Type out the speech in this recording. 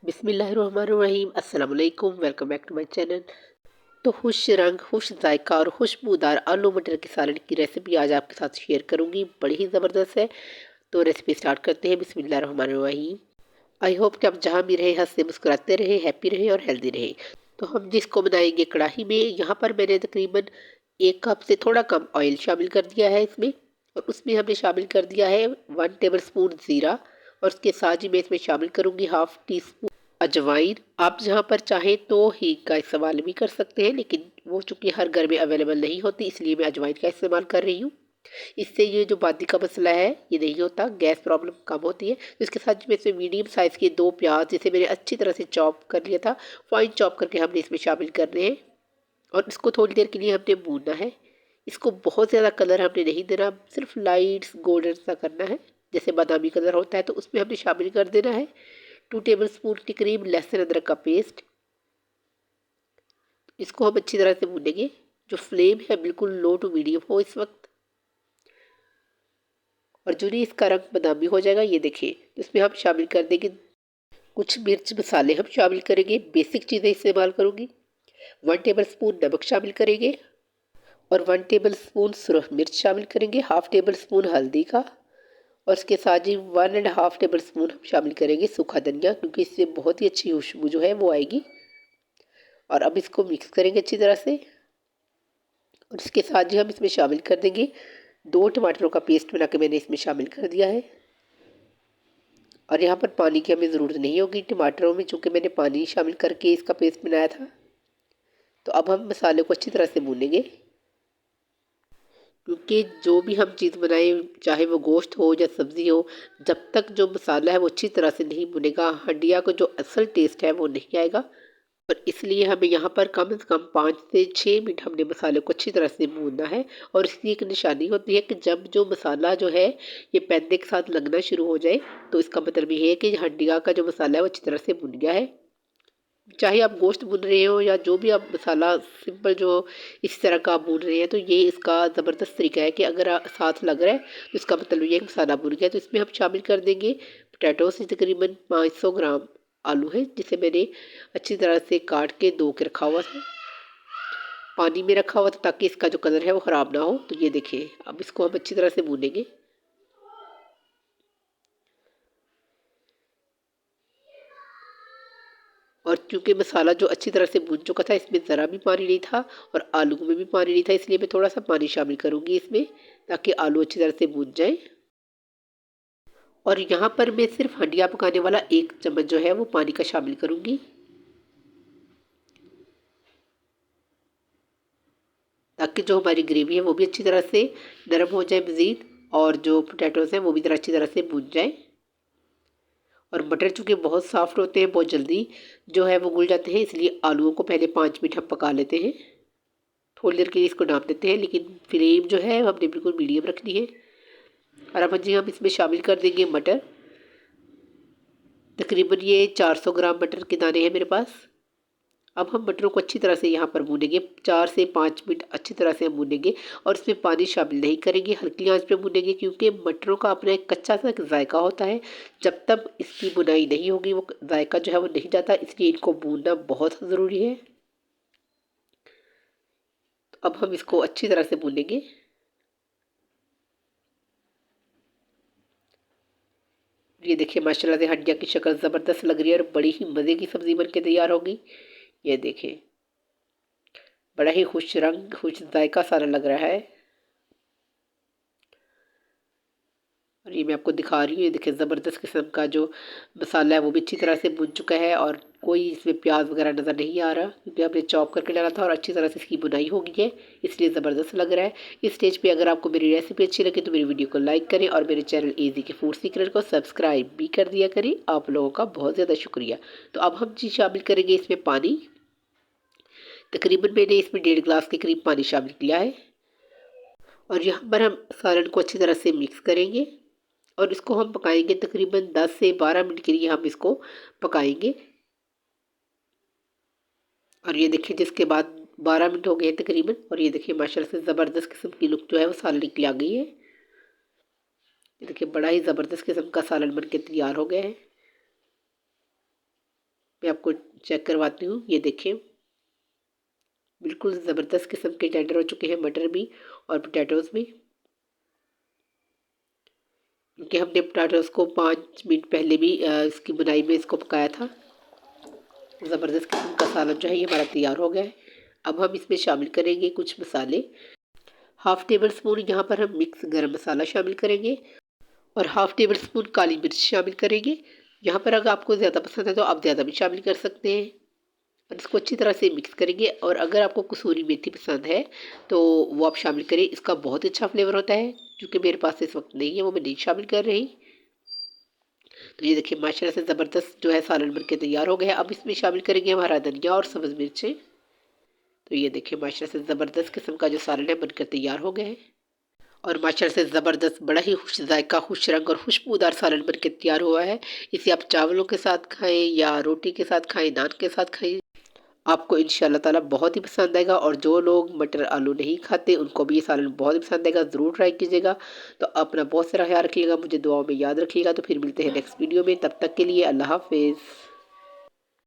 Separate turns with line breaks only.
बिस्मिल्लाहिर्रहमानिर्रहीम। अस्सलाम वालेकुम। Welcome back to my channel. तो खुश रंग, खुश जायका और खुशबूदार आलू मटर के सालन की रेसिपी आज आपके साथ शेयर करूंगी। बड़ी ही ज़बरदस्त है। तो रेसिपी स्टार्ट करते हैं। बिस्मिल्लाहिर्रहमानिर्रहीम। आई होप कि आप जहाँ भी रहे हंसते मुस्कुराते रहे, हैप्पी रहे और हेल्दी रहे। तो हम जिसको बनाएंगे कढ़ाई में, यहाँ पर मैंने तकरीबन 1 कप से थोड़ा कम ऑयल शामिल कर दिया है इसमें। और उसमें हमने शामिल कर दिया है 1 टेबल स्पून ज़ीरा। और उसके साथ ही मैं इसमें शामिल करूँगी हाफ़ टी स्पून अजवाइन। आप जहाँ पर चाहें तो हींग का इस्तेमाल भी कर सकते हैं, लेकिन वो चूँकि हर घर में अवेलेबल नहीं होती, इसलिए मैं अजवाइन का इस्तेमाल कर रही हूँ। इससे ये जो बादी का मसला है ये नहीं होता, गैस प्रॉब्लम कम होती है। तो इसके साथ में इसमें मीडियम साइज़ के 2 प्याज जिसे मैंने अच्छी तरह से चॉप कर लिया था, फाइन चॉप करके हमने इसमें शामिल करने हैं। और इसको थोड़ी देर के लिए हमने भूनना है। इसको बहुत ज़्यादा कलर हमने नहीं देना, सिर्फ लाइट गोल्डन सा करना है, जैसे बादामी कलर होता है। तो उसमें हमने शामिल कर देना है 2 टेबल स्पून के करीब लहसुन अदरक का पेस्ट। इसको हम अच्छी तरह से भूनेंगे। जो फ्लेम है बिल्कुल लो टू मीडियम हो इस वक्त। और जो नहीं इसका रंग बादामी हो जाएगा, ये देखिए, इसमें हम शामिल कर देंगे कुछ मिर्च मसाले हम शामिल करेंगे। बेसिक चीज़ें इस्तेमाल करूँगी। 1 टेबल स्पून नमक शामिल करेंगे और 1 टेबल स्पून सुरख मिर्च शामिल करेंगे। हाफ़ टेबल स्पून हल्दी का। और इसके साथ ही 1.5 टेबल स्पून हम शामिल करेंगे सूखा धनिया, क्योंकि इससे बहुत ही अच्छी खुशबू जो है वो आएगी। और अब इसको मिक्स करेंगे अच्छी तरह से। और इसके साथ ही हम इसमें शामिल कर देंगे 2 टमाटरों का पेस्ट बना के मैंने इसमें शामिल कर दिया है। और यहाँ पर पानी की हमें ज़रूरत नहीं होगी टमाटरों में, चूँकि मैंने पानी शामिल करके इसका पेस्ट बनाया था। तो अब हम मसाले को अच्छी तरह से भूनेंगे, क्योंकि जो भी हम चीज़ बनाएं, चाहे वो गोश्त हो या सब्ज़ी हो, जब तक जो मसाला है वो अच्छी तरह से नहीं भुनेगा, हंडिया को जो असल टेस्ट है वो नहीं आएगा। और इसलिए हमें यहाँ पर कम से कम 5 से 6 मिनट हमने मसाले को अच्छी तरह से भूनना है। और इसकी एक निशानी होती है कि जब जो मसाला जो है ये पैन के साथ लगना शुरू हो जाए, तो इसका मतलब ये है कि हंडिया का जो मसाला है वो अच्छी तरह से भुन गया है। चाहे आप गोश्त भून रहे हो या जो भी आप मसाला सिंपल जो इस तरह का आप भून रहे हैं, तो ये इसका ज़बरदस्त तरीका है कि अगर साथ लग रहा है तो इसका मतलब ये मसाला भून गया। तो इसमें हम शामिल कर देंगे पोटैटोस। तकरीबन 500 ग्राम आलू है, जिसे मैंने अच्छी तरह से काट के धो के रखा हुआ था, पानी में रखा हुआ था, ताकि इसका जो कलर है वो ख़राब ना हो। तो ये देखिए, अब इसको हम अच्छी तरह से भूनेंगे। और चूँकि मसाला जो अच्छी तरह से भुन चुका था, इसमें ज़रा भी पानी नहीं था और आलू में भी पानी नहीं था, इसलिए मैं थोड़ा सा पानी शामिल करूँगी इसमें, ताकि आलू अच्छी तरह से भुन जाए। और यहाँ पर मैं सिर्फ हंडिया पकाने वाला 1 चम्मच जो है वो पानी का शामिल करूँगी, ताकि जो हमारी ग्रेवी है वो भी अच्छी तरह से नरम हो जाए मज़ीद, और जो पोटैटोज़ हैं वो भी ज़रा अच्छी तरह से भुन जाए। और मटर चूँकि बहुत सॉफ्ट होते हैं, बहुत जल्दी जो है वो घुल जाते हैं, इसलिए आलूओं को पहले 5 मिनट हम पका लेते हैं। थोड़ी देर के लिए इसको ढाँप देते हैं, लेकिन फ्लेम जो है हमने बिल्कुल मीडियम रखनी है। और अब जी हम इसमें शामिल कर देंगे मटर। तकरीबन ये 400 ग्राम मटर के दाने हैं मेरे पास। अब हम मटरों को अच्छी तरह से यहाँ पर भूनेंगे, 4 से 5 मिनट अच्छी तरह से हम भूनेंगे। और इसमें पानी शामिल नहीं करेंगे, हल्की आंच पे भूनेंगे, क्योंकि मटरों का अपना एक कच्चा सा जायका होता है। जब तक इसकी बुनाई नहीं होगी वो जायका जो है वो नहीं जाता, इसलिए इनको भूनना बहुत ज़रूरी है। तो अब हम इसको अच्छी तरह से भूनेंगे। ये देखिए, माशाल्लाह से हंडिया की शक्ल ज़बरदस्त लग रही है और बड़ी ही मज़े की सब्ज़ी बन के तैयार होगी। ये देखिए, बड़ा ही खुश रंग खुश जायका सारा लग रहा है। और ये मैं आपको दिखा रही हूँ, ये देखिए ज़बरदस्त किस्म का जो मसाला है वो भी अच्छी तरह से भुन चुका है, और कोई इसमें प्याज वगैरह नज़र नहीं आ रहा, क्योंकि हमने चॉप करके डाला था और अच्छी तरह से इसकी बुनाई हो गई है, इसलिए ज़बरदस्त लग रहा है। इस स्टेज पे अगर आपको मेरी रेसिपी अच्छी लगे तो मेरी वीडियो को लाइक करें और मेरे चैनल ईजी के फूड सीक्रेट को सब्सक्राइब भी कर दिया करें। आप लोगों का बहुत ज़्यादा शुक्रिया। तो अब हम जी शामिल करेंगे इसमें पानी। तकरीबन मैंने इसमें 1.5 गिलास के करीब पानी शामिल किया है। और यहाँ पर हम सालन को अच्छी तरह से मिक्स करेंगे और इसको हम पकाएंगे तकरीबन 10 से 12 मिनट के लिए हम इसको पकाएंगे। और ये देखिए, जिसके बाद 12 मिनट हो गए हैं तकरीबन, और ये देखिए माशाल्लाह से ज़बरदस्त किस्म की लुक जो है वो सालन की आ गई है। ये देखिए, बड़ा ही ज़बरदस्त किस्म का सालन बन के तैयार हो गया है। मैं आपको चेक करवाती हूँ। ये देखें, बिल्कुल ज़बरदस्त किस्म के टेंडर हो चुके हैं मटर भी और पोटैटोज़ भी, क्योंकि हमने पोटैटोज़ को 5 मिनट पहले भी इसकी बुनाई में इसको पकाया था। ज़बरदस्त किस्म का सालन जो है ये हमारा तैयार हो गया है। अब हम इसमें शामिल करेंगे कुछ मसाले। हाफ़ टेबल स्पून यहाँ पर हम मिक्स गरम मसाला शामिल करेंगे और हाफ़ टेबल स्पून काली मिर्च शामिल करेंगे। यहाँ पर अगर आपको ज़्यादा पसंद है तो आप ज़्यादा भी शामिल कर सकते हैं। और इसको अच्छी तरह से मिक्स करेंगे और अगर आपको कसूरी मेथी पसंद है तो वो आप शामिल करें, इसका बहुत अच्छा फ्लेवर होता है। क्योंकि मेरे पास इस वक्त नहीं है, वो मैं नहीं शामिल कर रही। तो ये देखिए माशाल्लाह से ज़बरदस्त जो है सालन बन के तैयार हो गया है। अब इसमें शामिल करेंगे हम हरा धनिया और सब्ज़ मिर्चें। तो ये देखिए माशाल्लाह से ज़बरदस्त किस्म का जो सालन है बनकर तैयार हो गया है और माशाल्लाह से ज़बरदस्त बड़ा ही खुश जायका, खुश रंग और खुशबूदार सालन बन के तैयार हुआ है। इसे आप चावलों के साथ खाएँ या रोटी के साथ खाएँ, नान के साथ खाएँ, आपको इंशाल्लाह ताला बहुत ही पसंद आएगा। और जो लोग मटर आलू नहीं खाते उनको भी ये सालन बहुत ही पसंद आएगा। ज़रूर ट्राई कीजिएगा। तो अपना बहुत सारा ख्याल रखिएगा, मुझे दुआओं में याद रखिएगा। तो फिर मिलते हैं नेक्स्ट वीडियो में, तब तक के लिए अल्लाह हाफ़िज़।